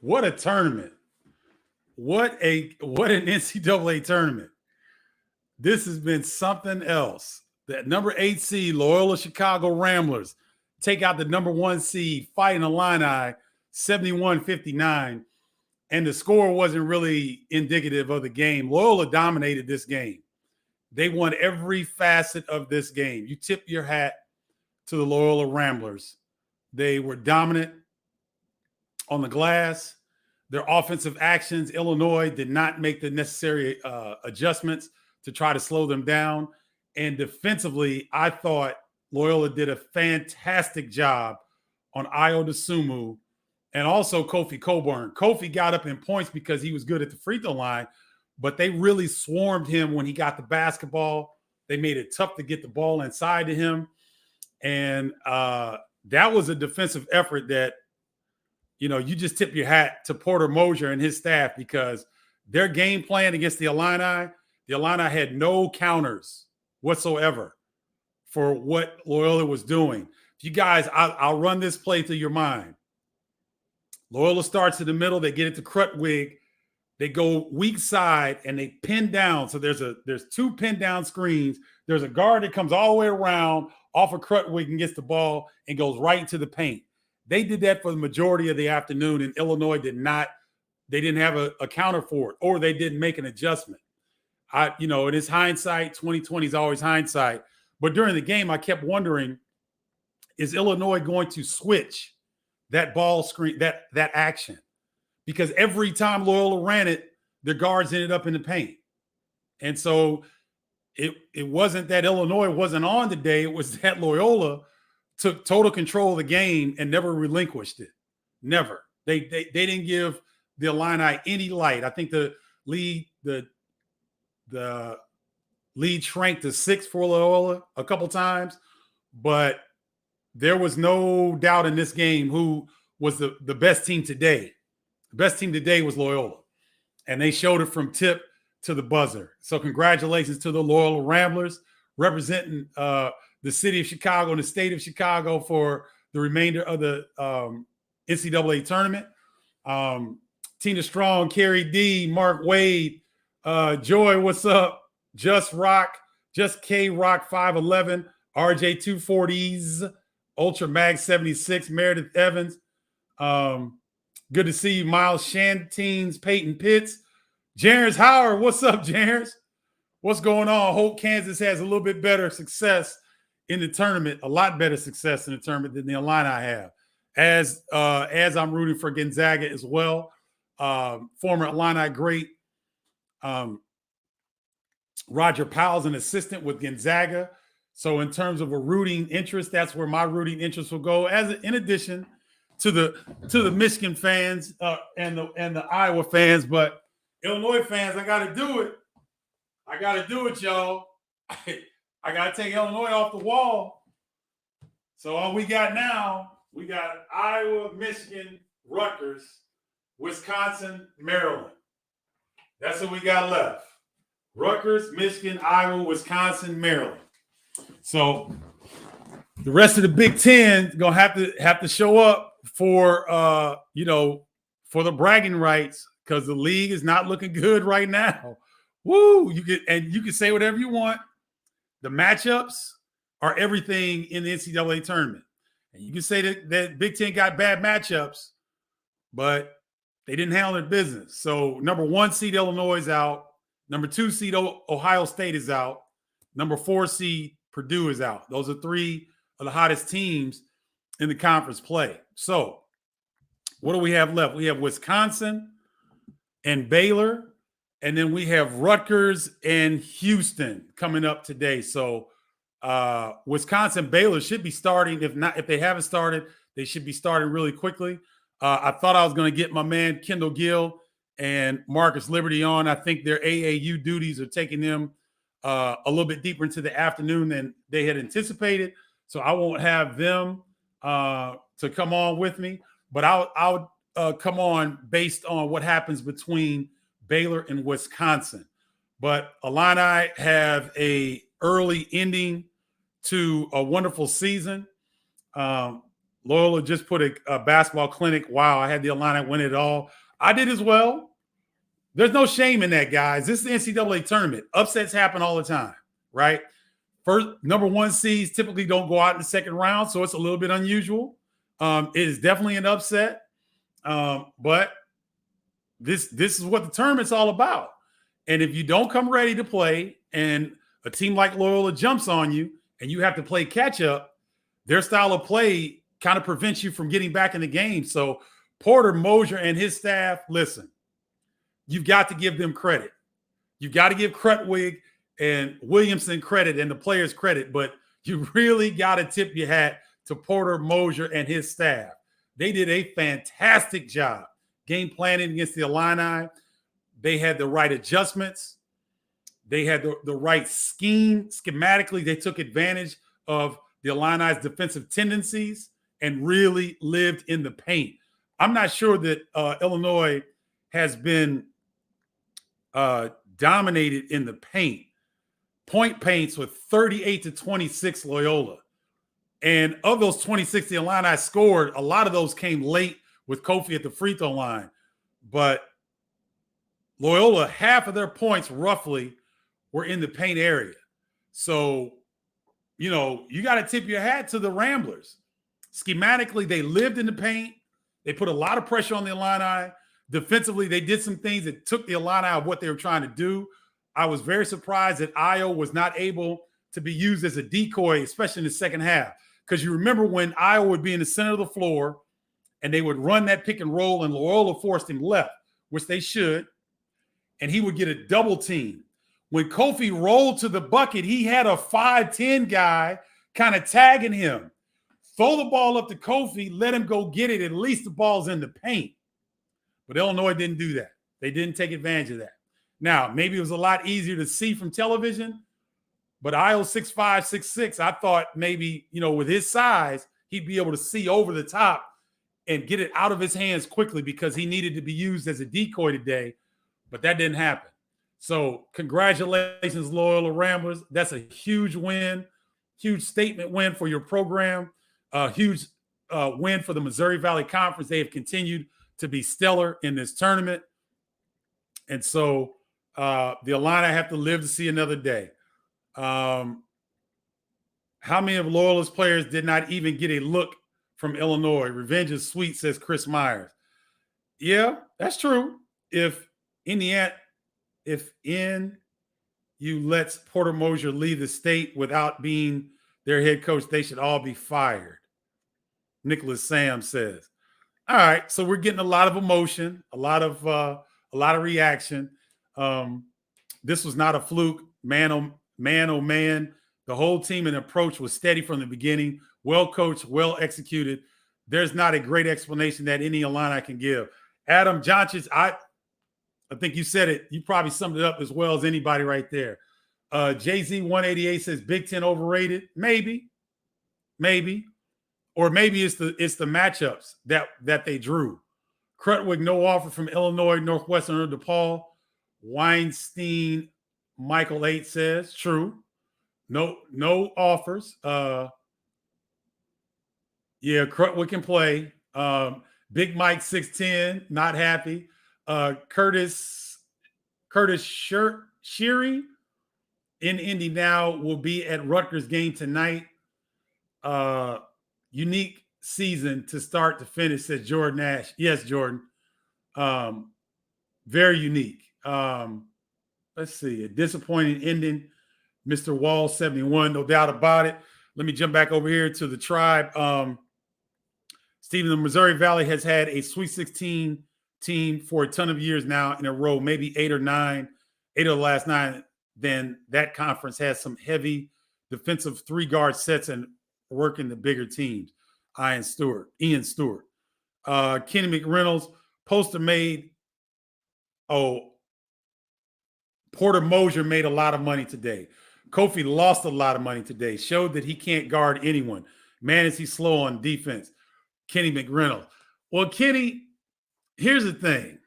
What a tournament. What an NCAA tournament. This has been something else. That number 8 seed Loyola Chicago Ramblers take out the number 1 seed Fighting Illini 71-59. And the score wasn't really indicative of the game. Loyola dominated this game. They won every facet of this game. You tip your hat to the Loyola Ramblers. They were dominant on the glass. Their offensive actions, Illinois did not make the necessary adjustments to try to slow them down. And defensively, I thought Loyola did a fantastic job on Io DeSumo and also Kofi Coburn. Kofi got up in points because he was good at the free throw line, but they really swarmed him when he got the basketball. They made it tough to get the ball inside to him. And that was a defensive effort that, you just tip your hat to Porter Mosier and his staff because their game plan against the Illini had no counters whatsoever for what Loyola was doing. If you guys, I'll run this play through your mind. Loyola starts in the middle. They get it to Krutwig. They go weak side and they pin down. So there's 2 pin down screens. There's a guard that comes all the way around off of Krutwig and gets the ball and goes right into the paint. They did that for the majority of the afternoon, and Illinois did not. They didn't have a counter for it, or they didn't make an adjustment. It is hindsight. 2020 is always hindsight. But during the game, I kept wondering, is Illinois going to switch that ball screen, that action? Because every time Loyola ran it, the guards ended up in the paint. And so it wasn't that Illinois wasn't on today. It was that Loyola took total control of the game and never relinquished it. Never. They didn't give the Illini any light. I think the lead shrank to 6 for Loyola a couple times, but there was no doubt in this game who was the best team today. The best team today was Loyola, and they showed it from tip to the buzzer. So congratulations to the Loyola Ramblers representing the city of Chicago and the state of Chicago for the remainder of the NCAA tournament. Tina Strong, Carrie D, Mark Wade, Joy, what's up? Just K Rock 511, RJ 240s, Ultra Mag 76, Meredith Evans. Good to see you, Miles Shantines, Peyton Pitts, Jarens Howard. What's up, Jarens? What's going on? Hope Kansas has a little bit better success in the tournament, a lot better success in the tournament than the Illini have. As I'm rooting for Gonzaga as well. Former Illini great Roger Powell's an assistant with Gonzaga. So in terms of a rooting interest, that's where my rooting interest will go. In addition to the Michigan fans and the Iowa fans, but Illinois fans, I got to do it. I got to do it, y'all. I got to take Illinois off the wall. So all we got now, we got Iowa, Michigan, Rutgers, Wisconsin, Maryland. That's what we got left. Rutgers, Michigan, Iowa, Wisconsin, Maryland. So the rest of the Big Ten gonna have to show up for for the bragging rights because the league is not looking good right now. Woo! You can say whatever you want. The matchups are everything in the NCAA tournament. And you can say that Big Ten got bad matchups, but they didn't handle their business. So number 1 seed Illinois is out. Number 2 seed Ohio State is out. Number 4 seed Purdue is out. Those are 3 of the hottest teams in the conference play. So what do we have left? We have Wisconsin and Baylor. And then we have Rutgers and Houston coming up today. So Wisconsin, Baylor should be starting. If they haven't started, they should be starting really quickly. I thought I was going to get my man Kendall Gill and Marcus Liberty on. I think their AAU duties are taking them a little bit deeper into the afternoon than they had anticipated. So I won't have them to come on with me, but I'll come on based on what happens between Baylor and Wisconsin. But Illini have a early ending to a wonderful season. Loyola just put a basketball clinic. Wow, I had the Illini win it all. I did as well. There's no shame in that, guys. This is the NCAA tournament. Upsets happen all the time, right? First, number one seeds typically don't go out in the second round, so it's a little bit unusual. It is definitely an upset, but this is what the tournament's all about. And if you don't come ready to play, and a team like Loyola jumps on you, and you have to play catch up, their style of play kind of prevents you from getting back in the game. So Porter Moser and his staff, listen, you've got to give them credit. You've got to give Krutwig and Williamson credit and the players credit, but you really got to tip your hat to Porter Moser and his staff. They did a fantastic job game planning against the Illini. They had the right adjustments. They had the right scheme. Schematically, they took advantage of the Illini's defensive tendencies and really lived in the paint. I'm not sure that Illinois has been dominated in the paint. Point paints with 38-26 Loyola. And of those 26 the Illini scored, a lot of those came late with Kofi at the free throw line. But Loyola, half of their points roughly were in the paint area. So, you got to tip your hat to the Ramblers. Schematically, they lived in the paint. They put a lot of pressure on the Illini. Defensively, they did some things that took the Illini out of what they were trying to do. I was very surprised that Io was not able to be used as a decoy, especially in the second half. Because you remember when Io would be in the center of the floor and they would run that pick and roll and Loyola forced him left, which they should, and he would get a double team. When Kofi rolled to the bucket, he had a 5'10" guy kind of tagging him. Throw the ball up to Kofi, let him go get it. At least the ball's in the paint. But Illinois didn't do that. They didn't take advantage of that. Now, maybe it was a lot easier to see from television, but Io 6'5", 6'6", I thought maybe, with his size, he'd be able to see over the top and get it out of his hands quickly because he needed to be used as a decoy today, but that didn't happen. So congratulations, Loyola Ramblers. That's a huge win, huge statement win for your program, a huge win for the Missouri Valley Conference. They have continued to be stellar in this tournament. And so the Illini have to live to see another day. How many of Loyola's players did not even get a look from Illinois? Revenge is sweet, says Chris Myers. Yeah, that's true. If you lets Porter Moser leave the state without being their head coach, they should all be fired. Nicholas Sam says. All right, so we're getting a lot of emotion, a lot of reaction. This was not a fluke. Man, oh man. The whole team and approach was steady from the beginning, well coached, well executed. There's not a great explanation that any Illini can give. Adam Joncic, I think you said it. You probably summed it up as well as anybody right there. Jay-Z 188 says Big Ten overrated. Maybe. Or maybe it's the matchups that they drew. Krutwig, no offer from Illinois, Northwestern, or DePaul. Weinstein, Michael 8 says, true. No offers. Yeah, Krutwig can play. Big Mike 6'10", not happy. Curtis Sheary in Indy now will be at Rutgers game tonight. Unique season to start to finish, says Jordan Nash. Yes, Jordan. Very unique. Let's see. A disappointing ending. Mr. Wall 71, no doubt about it. Let me jump back over here to the tribe. Stephen, the Missouri Valley has had a Sweet 16 team for a ton of years now in a row, maybe 8 of the last 9. Then that conference has some heavy defensive 3-guard sets and working the bigger teams. Ian Stewart. Kenny McReynolds, poster made. Porter Moser made a lot of money today. Kofi lost a lot of money today. Showed that he can't guard anyone. Man, is he slow on defense. Kenny McReynolds. Well, Kenny, here's the thing.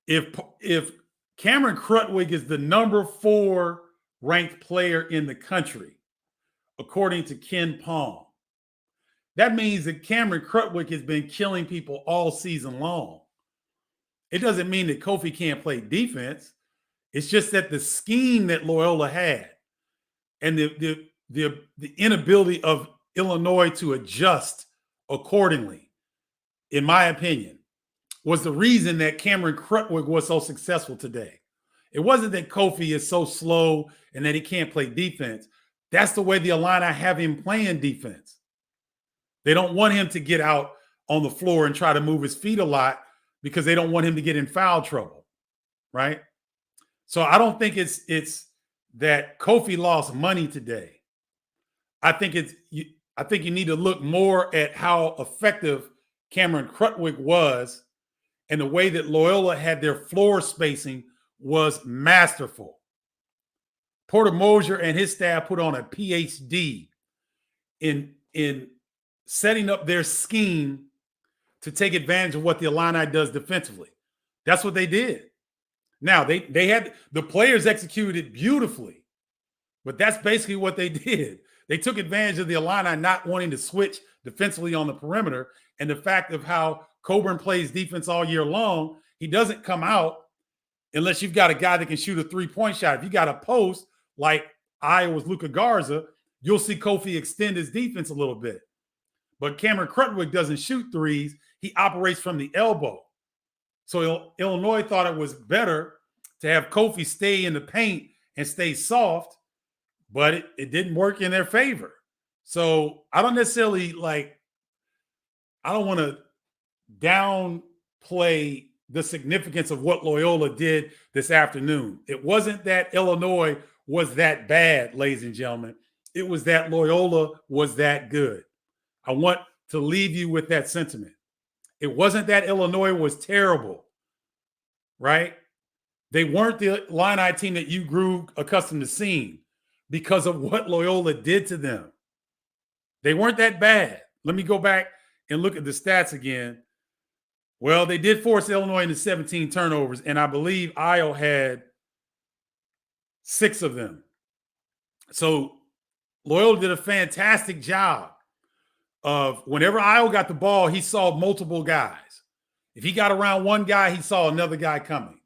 If Cameron Krutwig is the number 4 ranked player in the country, according to Ken Palm, that means that Cameron Krutwig has been killing people all season long. It doesn't mean that Kofi can't play defense. It's just that the scheme that Loyola had and the inability of Illinois to adjust accordingly, in my opinion, was the reason that Cameron Krutwig was so successful today. It wasn't that Kofi is so slow and that he can't play defense. That's the way the Illini have him playing defense. They don't want him to get out on the floor and try to move his feet a lot because they don't want him to get in foul trouble, right? So I don't think it's that Kofi lost money today. I think you need to look more at how effective Cameron Krutwig was, and the way that Loyola had their floor spacing was masterful. Porter Moser and his staff put on a PhD in setting up their scheme to take advantage of what the Illini does defensively. That's what they did. Now, they had the players executed beautifully, but that's basically what they did. They took advantage of the Illini not wanting to switch defensively on the perimeter, and the fact of how Coburn plays defense all year long. He doesn't come out unless you've got a guy that can shoot a three-point shot. If you got a post like Iowa's Luka Garza, you'll see Kofi extend his defense a little bit. But Cameron Krutwig doesn't shoot threes. He operates from the elbow. So Illinois thought it was better to have Kofi stay in the paint and stay soft, but it didn't work in their favor. So I don't necessarily I don't want to downplay the significance of what Loyola did this afternoon. It wasn't that Illinois was that bad, ladies and gentlemen. It was that Loyola was that good. I want to leave you with that sentiment. It wasn't that Illinois was terrible, right? They weren't the Illini team that you grew accustomed to seeing because of what Loyola did to them. They weren't that bad. Let me go back and look at the stats again. Well, they did force Illinois into 17 turnovers, and I believe Iowa had 6 of them. So Loyola did a fantastic job of whenever Iowa got the ball, he saw multiple guys. If he got around one guy, he saw another guy coming.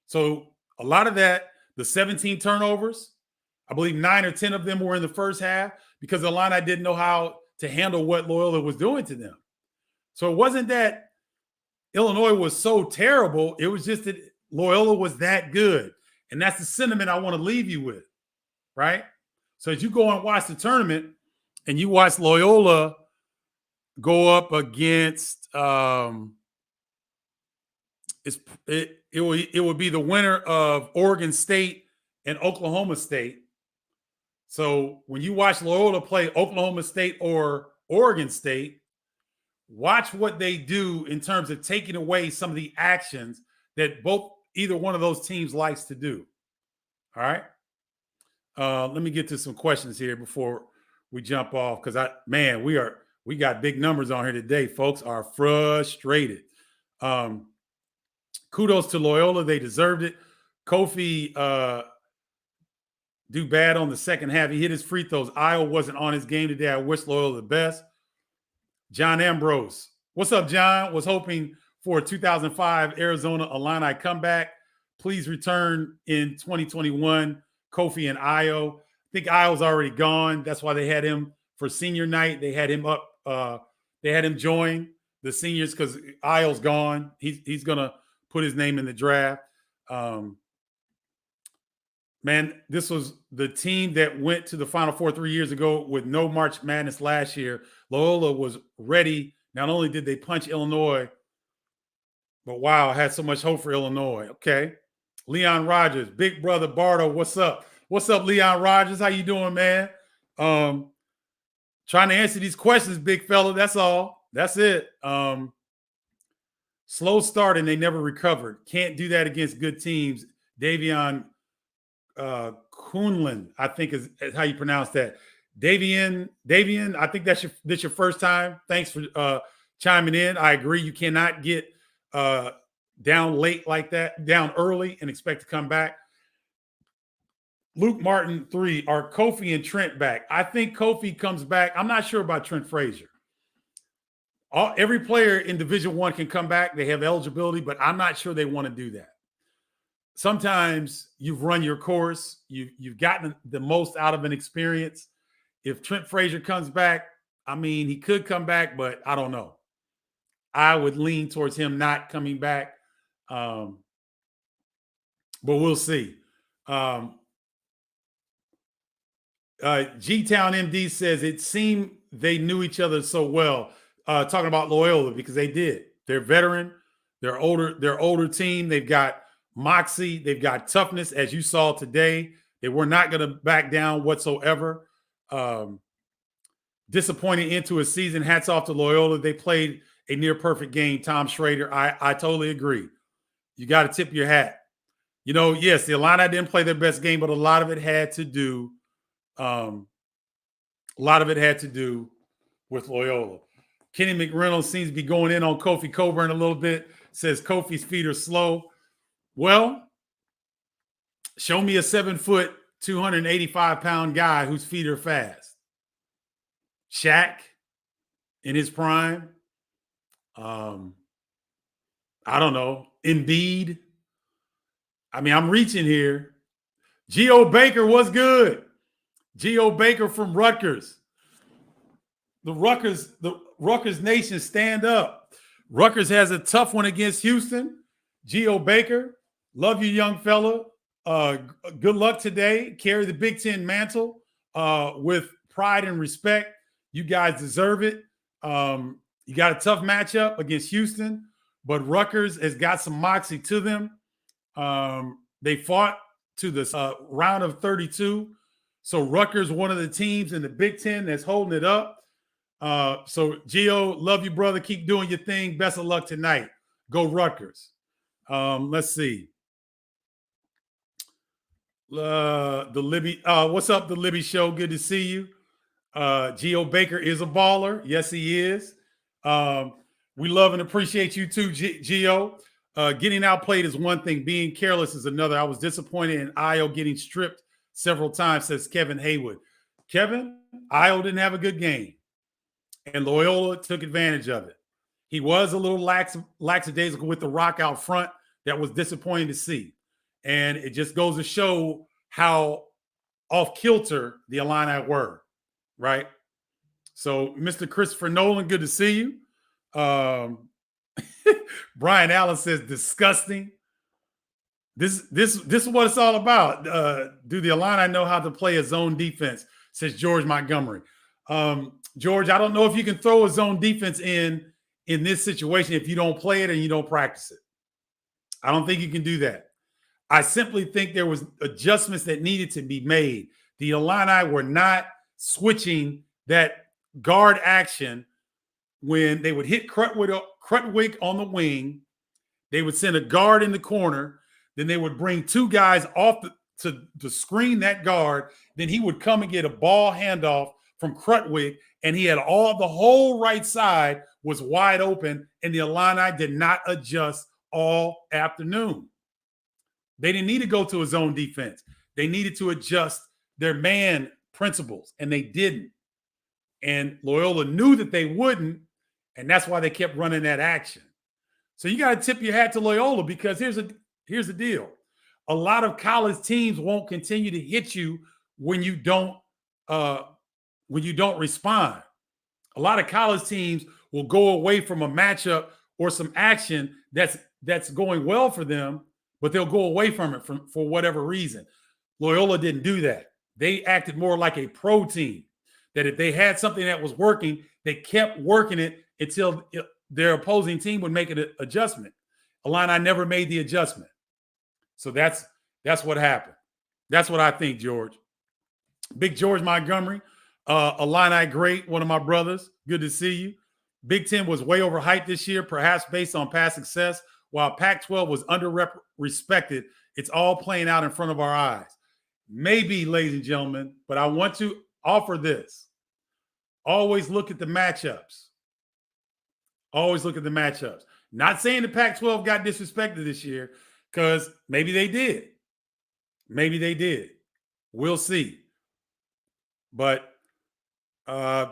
So a lot of that, the 17 turnovers, I believe 9 or 10 of them were in the first half because the Illini didn't know how to handle what Loyola was doing to them. So it wasn't that Illinois was so terrible. It was just that Loyola was that good. And that's the sentiment I want to leave you with, right? So as you go and watch the tournament and you watch Loyola go up against it would be the winner of Oregon State and Oklahoma State. So when you watch Loyola play Oklahoma State or Oregon State, watch what they do in terms of taking away some of the actions that either one of those teams likes to do. All right. Let me get to some questions here before we jump off because we got big numbers on here today. Folks are frustrated. Kudos to Loyola. They deserved it. Kofi do bad on the second half. He hit his free throws. Iowa wasn't on his game today. I wish Loyola the best. John Ambrose. What's up, John? Was hoping for a 2005 Arizona Illini comeback. Please return in 2021. Kofi and Io. I think Io's already gone. That's why they had him for senior night. They had him up. They had him join the seniors because Io's gone. He's going to put his name in the draft. Man, this was the team that went to the Final Four 3 years ago with no March Madness last year. Loyola was ready. Not only did they punch Illinois, but wow, I had so much hope for Illinois. Okay. Leon Rogers, Big Brother Bardo, what's up? What's up, Leon Rogers? How you doing, man? Trying to answer these questions, big fella. That's all. That's it. Slow start and they never recovered. Can't do that against good teams. Davion Kuhnlin, I think is how you pronounce that. Davian, I think that's your first time. Thanks for chiming in. I agree. You cannot get down late like that, down early and expect to come back. Luke Martin 3, are Kofi and Trent back? I think Kofi comes back. I'm not sure about Trent Frazier. Every player in Division I can come back. They have eligibility, but I'm not sure they want to do that. Sometimes you've run your course. You've gotten the most out of an experience. If Trent Frazier comes back, I mean, he could come back, but I don't know. I would lean towards him not coming back, but we'll see. G-Town MD says it seemed they knew each other so well. Talking about Loyola, because they did. They're veteran. They're older team. They've got moxie. They've got toughness, as you saw today. They were not going to back down whatsoever. Disappointing into a season. Hats off to Loyola. They played a near perfect game. Tom Schrader. I totally agree. You got to tip your hat. You know, yes, the Illini didn't play their best game, but a lot of it had to do with Loyola. Kenny McReynolds seems to be going in on Kofi Coburn a little bit. Says Kofi's feet are slow. Well, show me a 7-foot, 285-pound guy whose feet are fast. Shaq in his prime. I don't know. Embiid. I mean, I'm reaching here. Geo Baker was good. Geo Baker from Rutgers. The Rutgers Nation, stand up. Rutgers has a tough one against Houston. Geo Baker, love you, young fella. Good luck today. Carry the Big Ten mantle with pride and respect. You guys deserve it. You got a tough matchup against Houston, but Rutgers has got some moxie to them. They fought to the round of 32. So Rutgers, one of the teams in the Big Ten that's holding it up. So Gio, love you, brother. Keep doing your thing. Best of luck tonight. Go Rutgers. Let's see. The Libby, what's up, the Libby Show? Good to see you. Gio Baker is a baller. Yes, he is. We love and appreciate you too, Gio. Getting outplayed is one thing. Being careless is another. I was disappointed in Io getting stripped several times, says Kevin Haywood. Kevin, Io didn't have a good game, and Loyola took advantage of it. He was a little lackadaisical with the rock out front. That was disappointing to see. And it just goes to show how off kilter the Illini were, right? So, Mr. Christopher Nolan, good to see you. Brian Allen says, disgusting. This is what it's all about. Do the Illini know how to play a zone defense? Says George Montgomery. George, I don't know if you can throw a zone defense in this situation if you don't play it and you don't practice it. I don't think you can do that. I simply think there was adjustments that needed to be made. The Illini were not switching that guard action when they would hit Krutwig on the wing. They would send a guard in the corner. Then they would bring two guys off to screen that guard. Then he would come and get a ball handoff from Krutwig, and he had the whole right side was wide open, and the Illini did not adjust all afternoon. They didn't need to go to a zone defense. They needed to adjust their man principles, and they didn't. And Loyola knew that they wouldn't, and that's why they kept running that action. So you got to tip your hat to Loyola, because here's the deal. A lot of college teams won't continue to hit you when you don't respond. A lot of college teams will go away from a matchup or some action that's going well for them, but they'll go away from it for whatever reason. Loyola didn't do that. They acted more like a pro team, that if they had something that was working, they kept working it until their opposing team would make an adjustment. Illini never made the adjustment. So that's what happened. That's what I think, George. Big George Montgomery, Illini great, one of my brothers. Good to see you. Big Ten was way overhyped this year, perhaps based on past success, while Pac-12 was under-respected. It's all playing out in front of our eyes. Maybe, ladies and gentlemen, but I want to offer this. Always look at the matchups. Always look at the matchups. Not saying the Pac-12 got disrespected this year, because maybe they did. Maybe they did. We'll see. But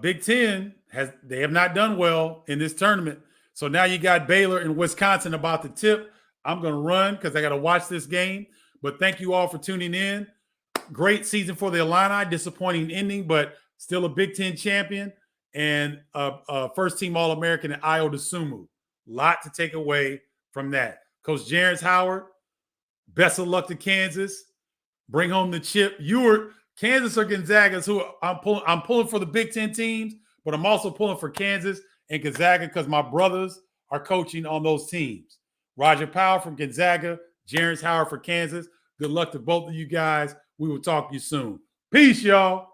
Big Ten they have not done well in this tournament. So now you got Baylor and Wisconsin about to tip. I'm going to run because I got to watch this game. But thank you all for tuning in. Great season for the Illini. Disappointing ending, but still a Big Ten champion and a first-team All-American at Iota Sumu. Lot to take away from that. Coach Jarence Howard, best of luck to Kansas. Bring home the chip. Kansas or Gonzaga's who I'm pulling for the Big Ten teams, but I'm also pulling for Kansas and Gonzaga because my brothers are coaching on those teams. Roger Powell from Gonzaga, Jarence Howard for Kansas. Good luck to both of you guys. We will talk to you soon. Peace, y'all.